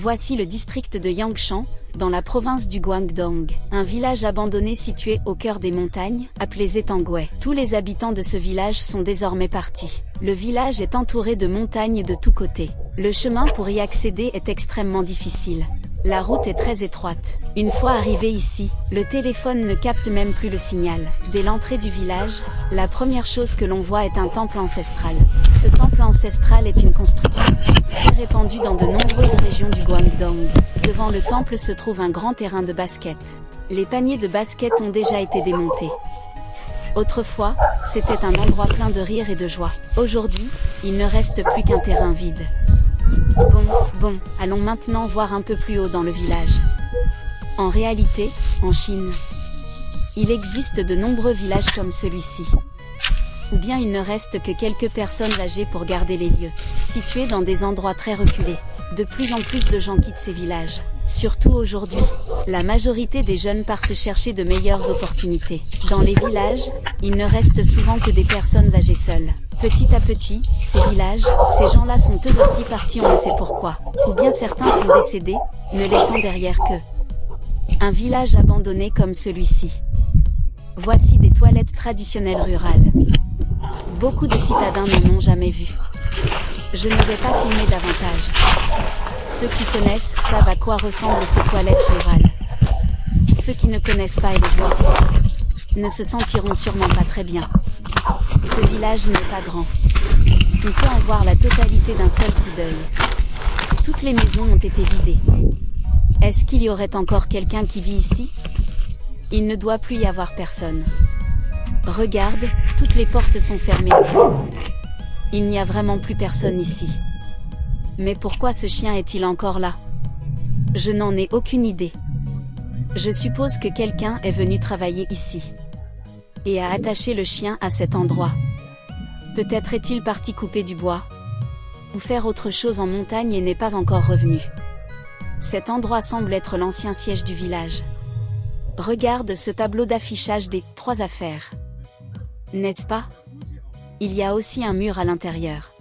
Voici le district de Yangshan, dans la province du Guangdong, un village abandonné situé au cœur des montagnes, appelé Zetangwei. Tous les habitants de ce village sont désormais partis. Le village est entouré de montagnes de tous côtés. Le chemin pour y accéder est extrêmement difficile. La route est très étroite. Une fois arrivé ici, le téléphone ne capte même plus le signal. Dès l'entrée du village, la première chose que l'on voit est un temple ancestral. Ce temple ancestral est une construction très répandue dans de nombreuses régions du Guangdong. Devant le temple se trouve un grand terrain de basket. Les paniers de basket ont déjà été démontés. Autrefois, c'était un endroit plein de rire et de joie. Aujourd'hui, il ne reste plus qu'un terrain vide. Bon, allons maintenant voir un peu plus haut dans le village. En réalité, en Chine, il existe de nombreux villages comme celui-ci. Ou bien il ne reste que quelques personnes âgées pour garder les lieux, situés dans des endroits très reculés. De plus en plus de gens quittent ces villages. Surtout aujourd'hui, la majorité des jeunes partent chercher de meilleures opportunités. Dans les villages, il ne reste souvent que des personnes âgées seules. Petit à petit, ces villages, ces gens-là sont eux aussi partis on ne sait pourquoi. Ou bien certains sont décédés, ne laissant derrière que un village abandonné comme celui-ci. Voici des toilettes traditionnelles rurales. Beaucoup de citadins n'en ont jamais vu. Je ne vais pas filmer davantage. Ceux qui connaissent savent à quoi ressemblent ces toilettes rurales. Ceux qui ne connaissent pas et les voient ne se sentiront sûrement pas très bien. Ce village n'est pas grand. On peut en voir la totalité d'un seul coup d'œil. Toutes les maisons ont été vidées. Est-ce qu'il y aurait encore quelqu'un qui vit ici? Il ne doit plus y avoir personne. Regarde, toutes les portes sont fermées. Il n'y a vraiment plus personne ici. Mais pourquoi ce chien est-il encore là? Je n'en ai aucune idée. Je suppose que quelqu'un est venu travailler ici et a attaché le chien à cet endroit. Peut-être est-il parti couper du bois ou faire autre chose en montagne et n'est pas encore revenu. Cet endroit semble être l'ancien siège du village. Regarde ce tableau d'affichage des 3 affaires. N'est-ce pas? Il y a aussi un mur à l'intérieur,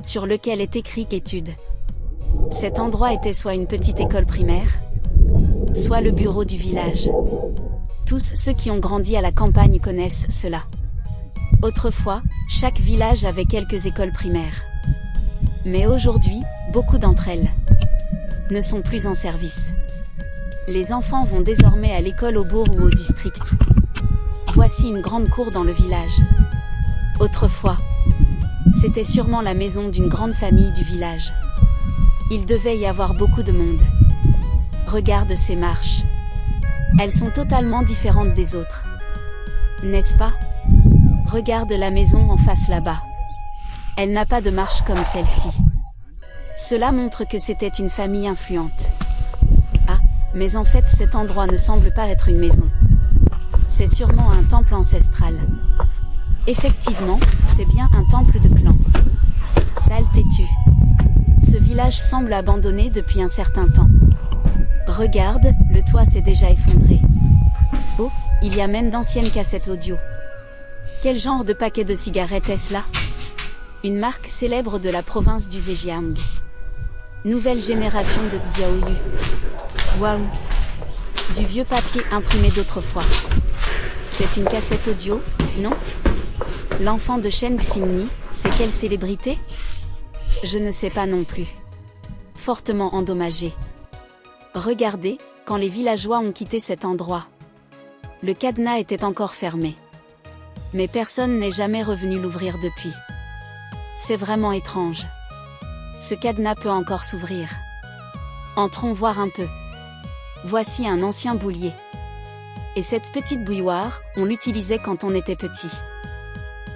sur lequel est écrit études. Cet endroit était soit une petite école primaire, soit le bureau du village. Tous ceux qui ont grandi à la campagne connaissent cela. Autrefois, chaque village avait quelques écoles primaires. Mais aujourd'hui, beaucoup d'entre elles ne sont plus en service. Les enfants vont désormais à l'école au bourg ou au district. Voici une grande cour dans le village. Autrefois, c'était sûrement la maison d'une grande famille du village. Il devait y avoir beaucoup de monde. Regarde ces marches. Elles sont totalement différentes des autres. N'est-ce pas? Regarde la maison en face là-bas. Elle n'a pas de marche comme celle-ci. Cela montre que c'était une famille influente. Ah, mais en fait cet endroit ne semble pas être une maison. C'est sûrement un temple ancestral. Effectivement, c'est bien un temple de clan. Sale têtu. Ce village semble abandonné depuis un certain temps. Regarde, le toit s'est déjà effondré. Oh, il y a même d'anciennes cassettes audio. Quel genre de paquet de cigarettes est-ce là? Une marque célèbre de la province du Zhejiang. Nouvelle génération de Diaoyu. Waouh! Du vieux papier imprimé d'autrefois. C'est une cassette audio, non? L'enfant de Shen Xingni, c'est quelle célébrité? Je ne sais pas non plus. Fortement endommagé. Regardez, quand les villageois ont quitté cet endroit, le cadenas était encore fermé. Mais personne n'est jamais revenu l'ouvrir depuis. C'est vraiment étrange. Ce cadenas peut encore s'ouvrir. Entrons voir un peu. Voici un ancien boulier. Et cette petite bouilloire, on l'utilisait quand on était petit.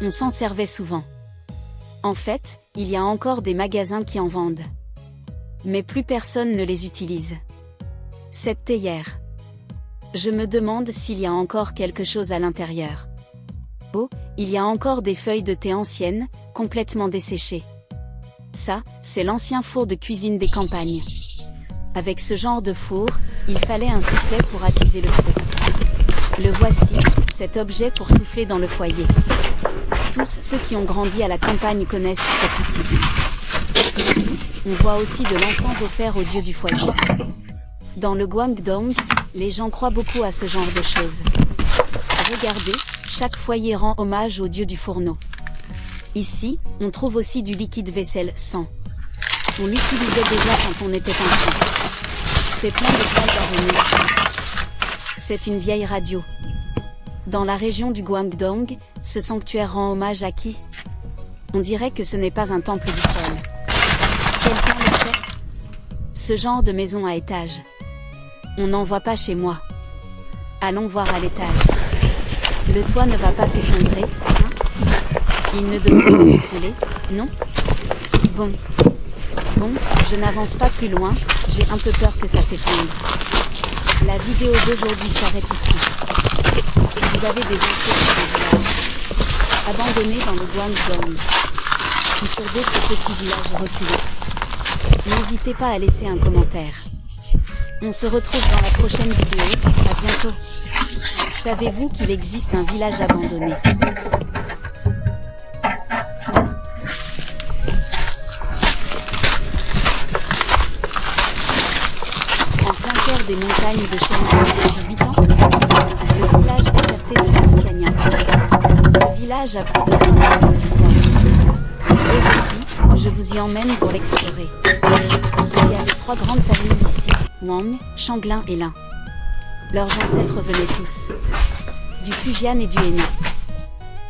On s'en servait souvent. En fait, il y a encore des magasins qui en vendent. Mais plus personne ne les utilise. Cette théière. Je me demande s'il y a encore quelque chose à l'intérieur. Oh, il y a encore des feuilles de thé anciennes, complètement desséchées. Ça, c'est l'ancien four de cuisine des campagnes. Avec ce genre de four, il fallait un soufflet pour attiser le feu. Le voici, cet objet pour souffler dans le foyer. Tous ceux qui ont grandi à la campagne connaissent cet outil. Ici, on voit aussi de l'encens offert au dieu du foyer. Dans le Guangdong, les gens croient beaucoup à ce genre de choses. Regardez, chaque foyer rend hommage au dieu du fourneau. Ici, on trouve aussi du liquide vaisselle sang. On l'utilisait déjà quand on était enfant. C'est plein de poils d'araignée ici. C'est une vieille radio. Dans la région du Guangdong, ce sanctuaire rend hommage à qui? On dirait que ce n'est pas un temple du sol. Quelqu'un le sait? Ce genre de maison à étage. On n'en voit pas chez moi. Allons voir à l'étage. Le toit ne va pas s'effondrer, hein? Il ne devrait pas s'écrouler, non? Bon, je n'avance pas plus loin, j'ai un peu peur que ça s'effondre. La vidéo d'aujourd'hui s'arrête ici. Si vous avez des infos sur les villages abandonnés dans le Guangdong ou sur d'autres petits villages reculés, n'hésitez pas à laisser un commentaire. On se retrouve dans la prochaine vidéo, à bientôt. Savez-vous qu'il existe un village abandonné? Des montagnes de Shenzhen depuis 8 ans, le village déserté de Xianyang. Ce village a plus de 25 ans d'histoire. Aujourd'hui, je vous y emmène pour l'explorer. Il y avait 3 grandes familles ici, Wang, Shanglin et Lin. Leurs ancêtres venaient tous du Fujian et du Henan.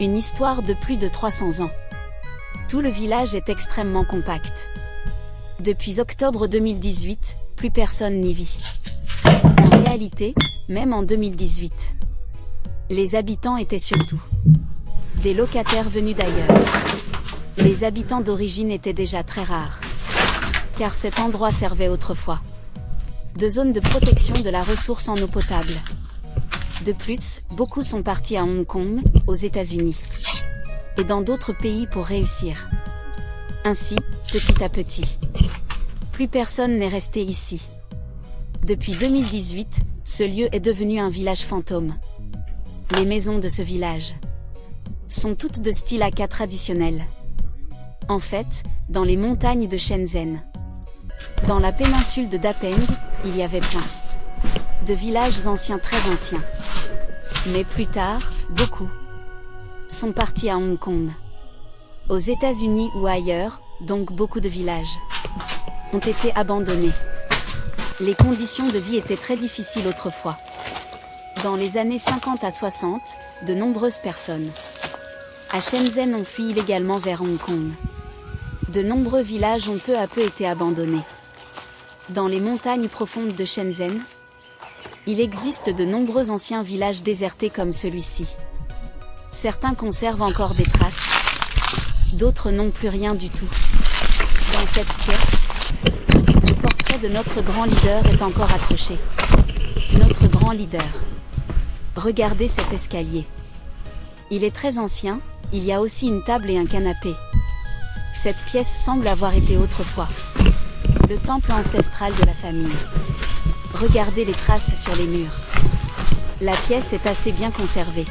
Une histoire de plus de 300 ans. Tout le village est extrêmement compact. Depuis octobre 2018, plus personne n'y vit. En réalité, même en 2018, les habitants étaient surtout des locataires venus d'ailleurs. Les habitants d'origine étaient déjà très rares, car cet endroit servait autrefois de zone de protection de la ressource en eau potable. De plus, beaucoup sont partis à Hong Kong, aux États-Unis, et dans d'autres pays pour réussir. Ainsi, petit à petit, plus personne n'est resté ici. Depuis 2018, ce lieu est devenu un village fantôme. Les maisons de ce village sont toutes de style Hakka traditionnel. En fait, dans les montagnes de Shenzhen, dans la péninsule de Dapeng, il y avait plein de villages anciens, très anciens. Mais plus tard, beaucoup sont partis à Hong Kong, aux États-Unis ou ailleurs, donc beaucoup de villages ont été abandonnés. Les conditions de vie étaient très difficiles autrefois. Dans les années 50 à 60, de nombreuses personnes à Shenzhen ont fui illégalement vers Hong Kong. De nombreux villages ont peu à peu été abandonnés. Dans les montagnes profondes de Shenzhen, il existe de nombreux anciens villages désertés comme celui-ci. Certains conservent encore des traces, d'autres n'ont plus rien du tout. Dans cette pièce, le portrait de notre grand leader est encore accroché. Notre grand leader. Regardez cet escalier. Il est très ancien, il y a aussi une table et un canapé. Cette pièce semble avoir été autrefois le temple ancestral de la famille. Regardez les traces sur les murs. La pièce est assez bien conservée.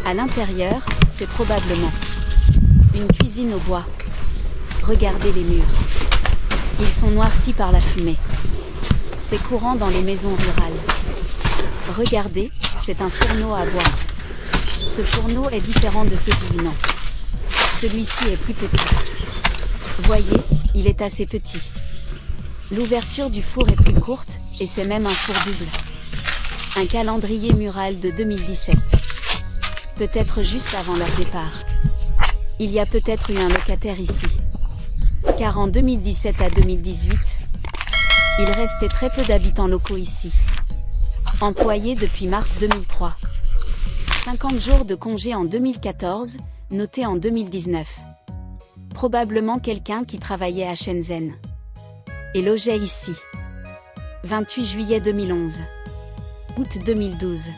À l'intérieur, c'est probablement une cuisine au bois. Regardez les murs. Ils sont noircis par la fumée. C'est courant dans les maisons rurales. Regardez, c'est un fourneau à bois. Ce fourneau est différent de ceux du Yunnan. Celui-ci est plus petit. Voyez, il est assez petit. L'ouverture du four est plus courte, et c'est même un four double. Un calendrier mural de 2017. Peut-être juste avant leur départ. Il y a peut-être eu un locataire ici. Car en 2017 à 2018, il restait très peu d'habitants locaux ici. Employés depuis mars 2003. 50 jours de congé en 2014, noté en 2019. Probablement quelqu'un qui travaillait à Shenzhen et logeait ici. 28 juillet 2011. Août 2012.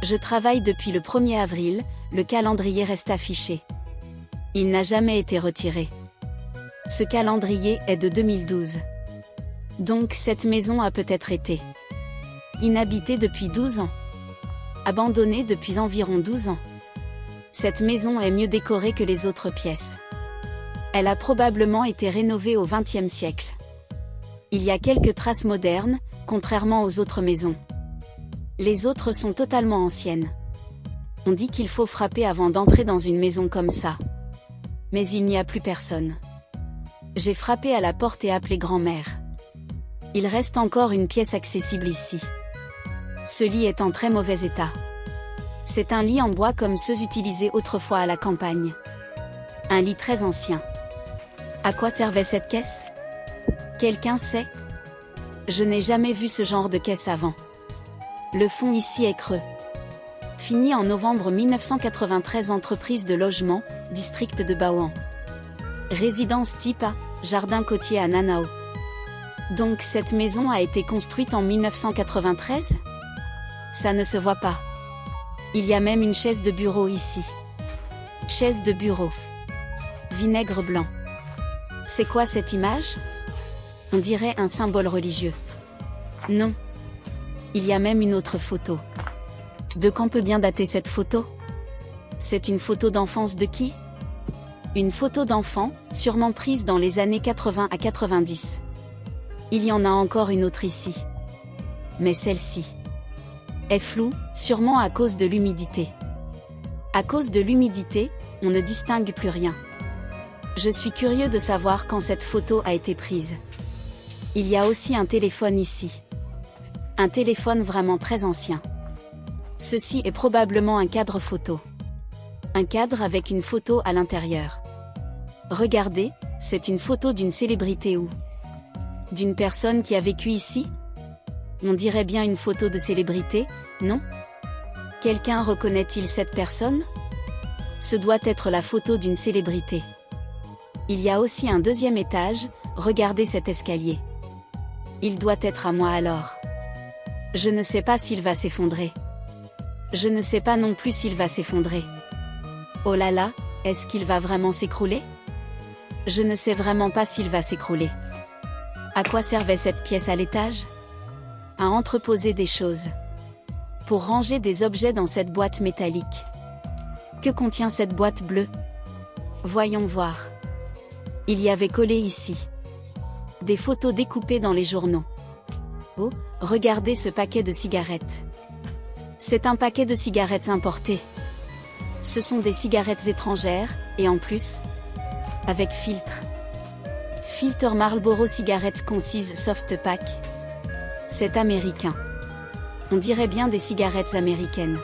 Je travaille depuis le 1er avril, le calendrier reste affiché. Il n'a jamais été retiré. Ce calendrier est de 2012. Donc cette maison a peut-être été inhabitée depuis 12 ans. Abandonnée depuis environ 12 ans. Cette maison est mieux décorée que les autres pièces. Elle a probablement été rénovée au XXe siècle. Il y a quelques traces modernes, contrairement aux autres maisons. Les autres sont totalement anciennes. On dit qu'il faut frapper avant d'entrer dans une maison comme ça. Mais il n'y a plus personne. J'ai frappé à la porte et appelé grand-mère. Il reste encore une pièce accessible ici. Ce lit est en très mauvais état. C'est un lit en bois comme ceux utilisés autrefois à la campagne. Un lit très ancien. À quoi servait cette caisse? Quelqu'un sait? Je n'ai jamais vu ce genre de caisse avant. Le fond ici est creux. Fini en novembre 1993. Entreprise de logement, district de Baoan. Résidence type A, jardin côtier à Nanao. Donc cette maison a été construite en 1993? Ça ne se voit pas. Il y a même une chaise de bureau ici. Chaise de bureau. Vinaigre blanc. C'est quoi cette image? On dirait un symbole religieux. Non. Il y a même une autre photo. De quand peut bien dater cette photo? C'est une photo d'enfance de qui? Une photo d'enfant, sûrement prise dans les années 80 à 90. Il y en a encore une autre ici. Mais celle-ci est floue, sûrement à cause de l'humidité. À cause de l'humidité, on ne distingue plus rien. Je suis curieux de savoir quand cette photo a été prise. Il y a aussi un téléphone ici. Un téléphone vraiment très ancien. Ceci est probablement un cadre photo. Un cadre avec une photo à l'intérieur. Regardez, c'est une photo d'une célébrité ou d'une personne qui a vécu ici? On dirait bien une photo de célébrité, non? Quelqu'un reconnaît-il cette personne? Ce doit être la photo d'une célébrité. Il y a aussi un deuxième étage, regardez cet escalier. Il doit être à moi alors. Je ne sais pas s'il va s'effondrer. Je ne sais pas non plus s'il va s'effondrer. Oh là là, est-ce qu'il va vraiment s'écrouler? Je ne sais vraiment pas s'il va s'écrouler. À quoi servait cette pièce à l'étage? À entreposer des choses. Pour ranger des objets dans cette boîte métallique. Que contient cette boîte bleue? Voyons voir. Il y avait collé ici des photos découpées dans les journaux. Oh, regardez ce paquet de cigarettes. C'est un paquet de cigarettes importées. Ce sont des cigarettes étrangères, et en plus, avec filtre. Filter Marlboro Cigarettes Concise Soft Pack. C'est américain. On dirait bien des cigarettes américaines.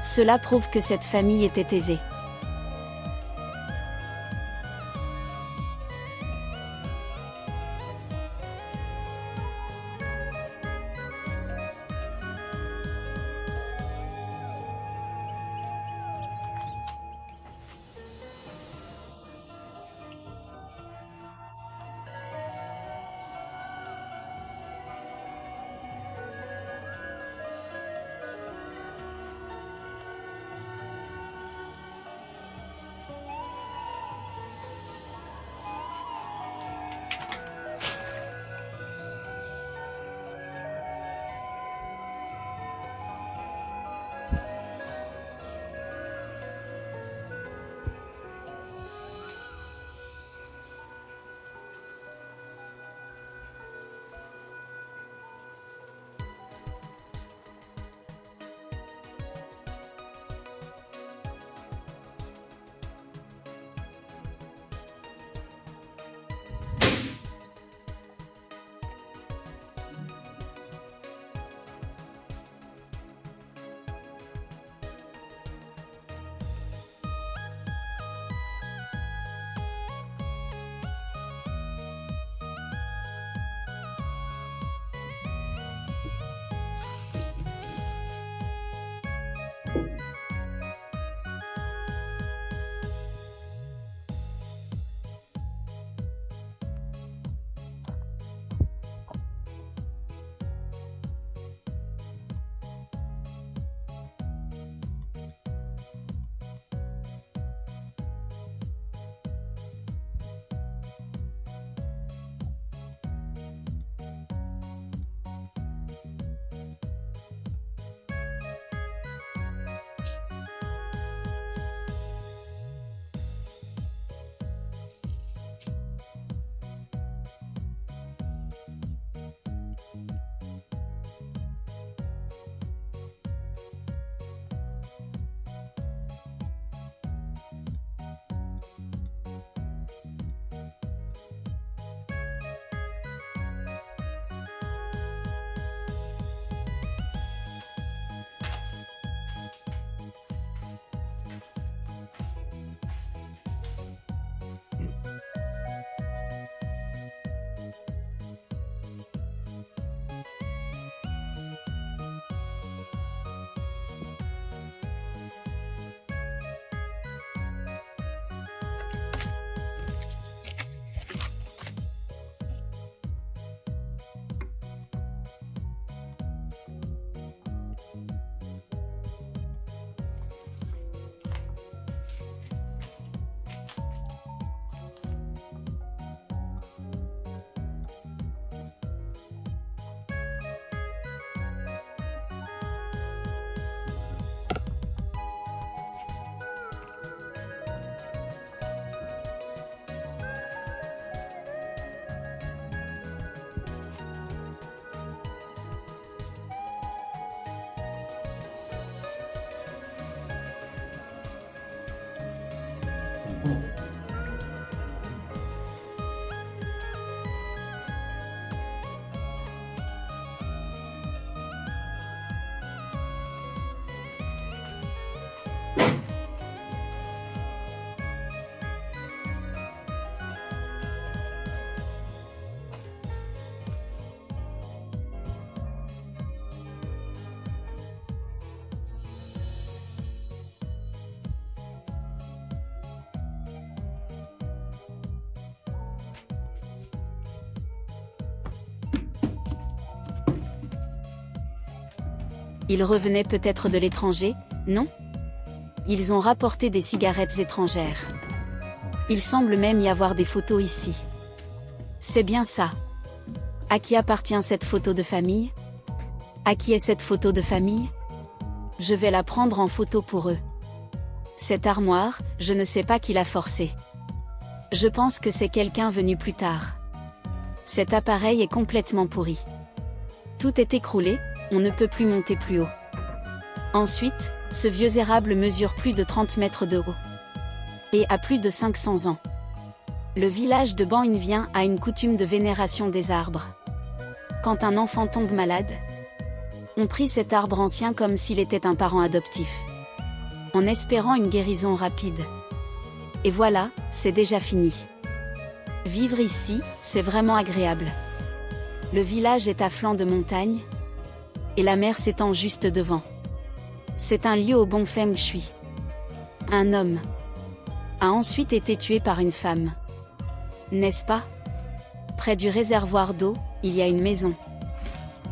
Cela prouve que cette famille était aisée. Ils revenaient peut-être de l'étranger, non? Ils ont rapporté des cigarettes étrangères. Il semble même y avoir des photos ici. C'est bien ça. À qui appartient cette photo de famille? À qui est cette photo de famille? Je vais la prendre en photo pour eux. Cette armoire, je ne sais pas qui l'a forcée. Je pense que c'est quelqu'un venu plus tard. Cet appareil est complètement pourri. Tout est écroulé, on ne peut plus monter plus haut. Ensuite, ce vieux érable mesure plus de 30 mètres de haut. Et a plus de 500 ans. Le village de Ban-Une a une coutume de vénération des arbres. Quand un enfant tombe malade, on prie cet arbre ancien comme s'il était un parent adoptif, en espérant une guérison rapide. Et voilà, c'est déjà fini. Vivre ici, c'est vraiment agréable. Le village est à flanc de montagne, et la mer s'étend juste devant. C'est un lieu au bon feng shui. Un homme a ensuite été tué par une femme. N'est-ce pas? Près du réservoir d'eau, il y a une maison.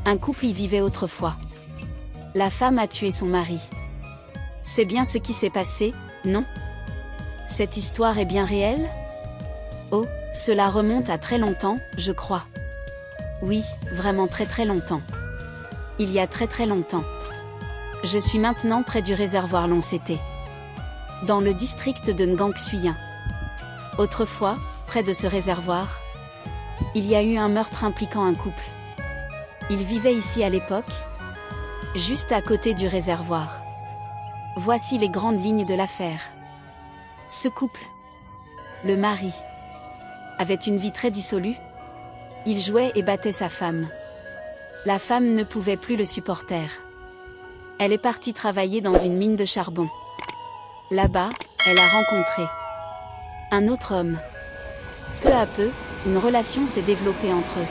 Un couple y vivait autrefois. La femme a tué son mari. C'est bien ce qui s'est passé, non? Cette histoire est bien réelle? Oh, cela remonte à très longtemps, je crois. Oui, vraiment très très longtemps. Il y a très très longtemps. Je suis maintenant près du réservoir Loncete, dans le district de Ngangsuyen. Autrefois, près de ce réservoir, il y a eu un meurtre impliquant un couple. Ils vivaient ici à l'époque, juste à côté du réservoir. Voici les grandes lignes de l'affaire. Ce couple, le mari, avait une vie très dissolue. Il jouait et battait sa femme. La femme ne pouvait plus le supporter. Elle est partie travailler dans une mine de charbon. Là-bas, elle a rencontré un autre homme. Peu à peu, une relation s'est développée entre eux.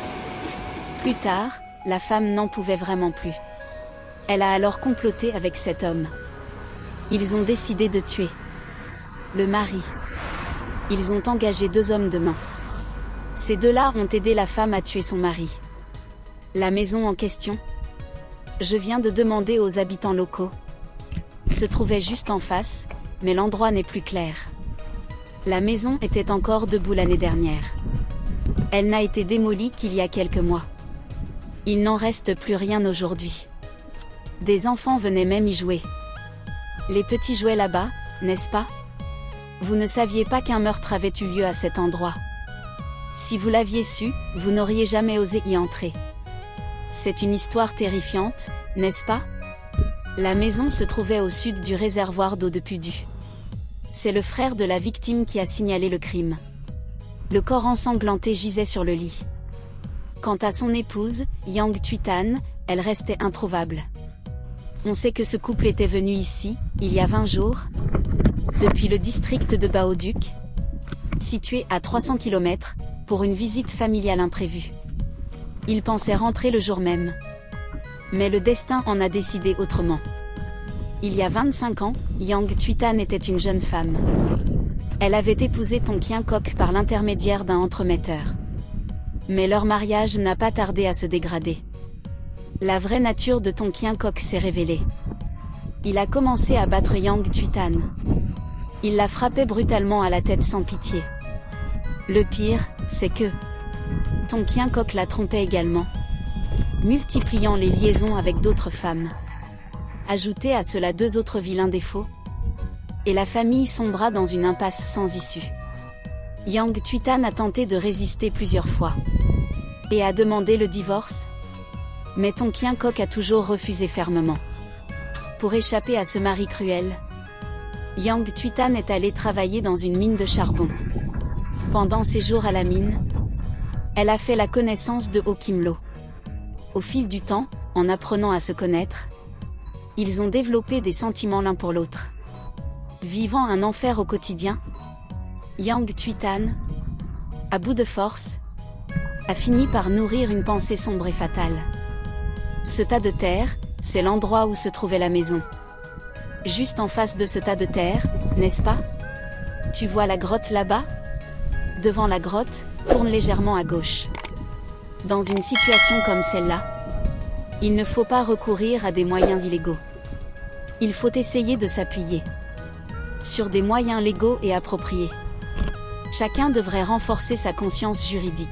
Plus tard, la femme n'en pouvait vraiment plus. Elle a alors comploté avec cet homme. Ils ont décidé de tuer le mari. Ils ont engagé 2 hommes de main. Ces 2-là ont aidé la femme à tuer son mari. La maison en question, je viens de demander aux habitants locaux, se trouvait juste en face, mais l'endroit n'est plus clair. La maison était encore debout l'année dernière. Elle n'a été démolie qu'il y a quelques mois. Il n'en reste plus rien aujourd'hui. Des enfants venaient même y jouer. Les petits jouaient là-bas, n'est-ce pas? Vous ne saviez pas qu'un meurtre avait eu lieu à cet endroit. Si vous l'aviez su, vous n'auriez jamais osé y entrer. C'est une histoire terrifiante, n'est-ce pas? La maison se trouvait au sud du réservoir d'eau de Pudu. C'est le frère de la victime qui a signalé le crime. Le corps ensanglanté gisait sur le lit. Quant à son épouse, Yang Tuitan, elle restait introuvable. On sait que ce couple était venu ici, il y a 20 jours, depuis le district de Baoduc, situé à 300 km, pour une visite familiale imprévue. Ils pensaient rentrer le jour même. Mais le destin en a décidé autrement. Il y a 25 ans, Yang Tuitan était une jeune femme. Elle avait épousé Tonkian Kok par l'intermédiaire d'un entremetteur. Mais leur mariage n'a pas tardé à se dégrader. La vraie nature de Tonkian Kok s'est révélée. Il a commencé à battre Yang Tuitan. Il la frappait brutalement à la tête sans pitié. Le pire, c'est que Tonkian Kok la trompait également, multipliant les liaisons avec d'autres femmes. Ajoutez à cela 2 autres vilains défauts, et la famille sombra dans une impasse sans issue. Yang Tuitan a tenté de résister plusieurs fois, et a demandé le divorce, mais Tonkian Kok a toujours refusé fermement. Pour échapper à ce mari cruel, Yang Tuitan est allée travailler dans une mine de charbon. Pendant ses jours à la mine, elle a fait la connaissance de Oh Kim Lo. Au fil du temps, en apprenant à se connaître, ils ont développé des sentiments l'un pour l'autre. Vivant un enfer au quotidien, Yang Tuitan, à bout de force, a fini par nourrir une pensée sombre et fatale. Ce tas de terre, c'est l'endroit où se trouvait la maison. Juste en face de ce tas de terre, n'est-ce pas? Tu vois la grotte là-bas? Devant la grotte, tourne légèrement à gauche. Dans une situation comme celle-là, Il ne faut pas recourir à des moyens illégaux. Il faut essayer de s'appuyer sur des moyens légaux et appropriés. Chacun devrait renforcer sa conscience juridique.